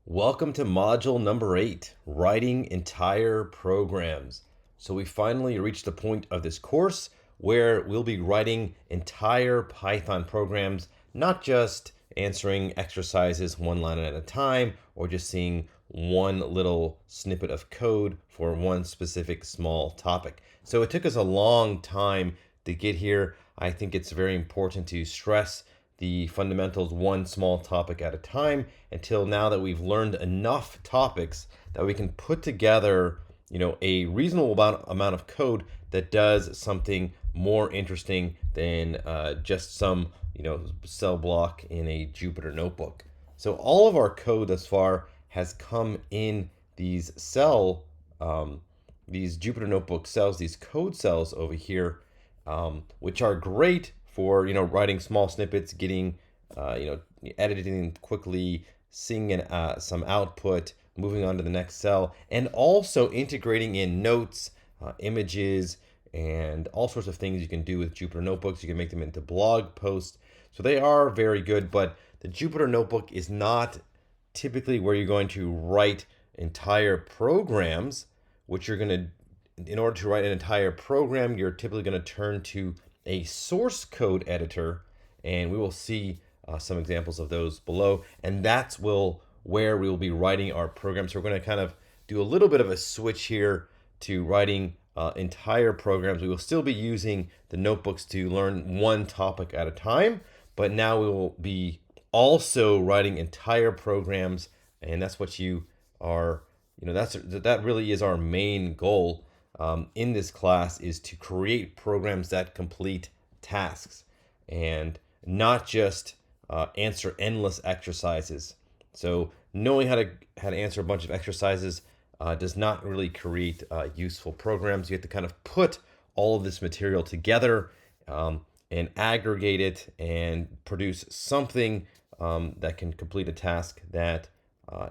Welcome to module number 8, writing entire programs. So we finally reached the point of this course where we'll be writing entire Python programs, not just answering exercises one line at a time or just seeing one little snippet of code for one specific small topic. So it took us a long time to get here. I think it's very important to stress the fundamentals one small topic at a time until now that we've learned enough topics that we can put together, a reasonable amount of code that does something more interesting than just some, cell block in a Jupyter notebook. So all of our code thus far has come in these these Jupyter notebook cells, these code cells over here, which are great for writing small snippets, getting editing quickly, seeing some output, moving on to the next cell, and also integrating in notes, images, and all sorts of things you can do with Jupyter notebooks. You can make them into blog posts. So they are very good, but the Jupyter notebook is not typically where you're going to write entire programs, which you're going to, in order to write an entire program, you're typically going to turn to a source code editor, and we will see some examples of those below. And that's where we will be writing our program. So we're going to kind of do a little bit of a switch here to writing entire programs. We will still be using the notebooks to learn one topic at a time, but now we will be also writing entire programs, and that's what you are, that really is our main goal in this class, is to create programs that complete tasks and not just answer endless exercises. So knowing how to answer a bunch of exercises does not really create useful programs. You have to kind of put all of this material together and aggregate it and produce something that can complete a task that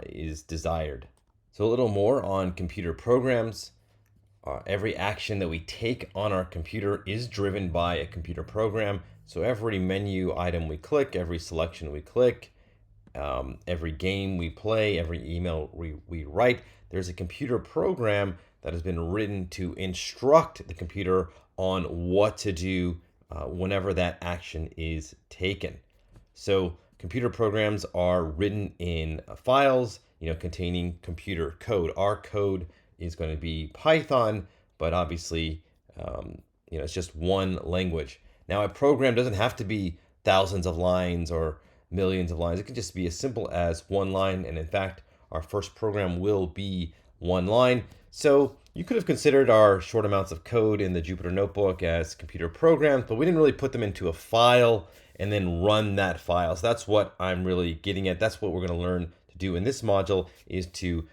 is desired. So a little more on computer programs. Every action that we take on our computer is driven by a computer program. So every menu item we click, every selection we click, every game we play, every email we write, there's a computer program that has been written to instruct the computer on what to do whenever that action is taken. So computer programs are written in files, containing computer code. Our code is going to be Python, but obviously, it's just one language. Now, a program doesn't have to be thousands of lines or millions of lines. It can just be as simple as one line. And in fact, our first program will be one line. So you could have considered our short amounts of code in the Jupyter Notebook as computer programs, but we didn't really put them into a file and then run that file. So that's what I'm really getting at. That's what we're going to learn to do in this module, is to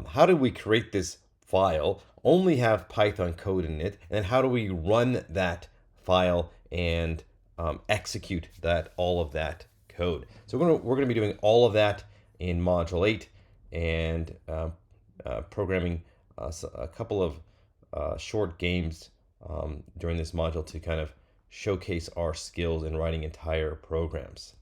how do we create this file, only have Python code in it, and then how do we run that file and execute all of that code. So we're going to be doing all of that in module 8 and programming a couple of short games during this module to kind of showcase our skills in writing entire programs.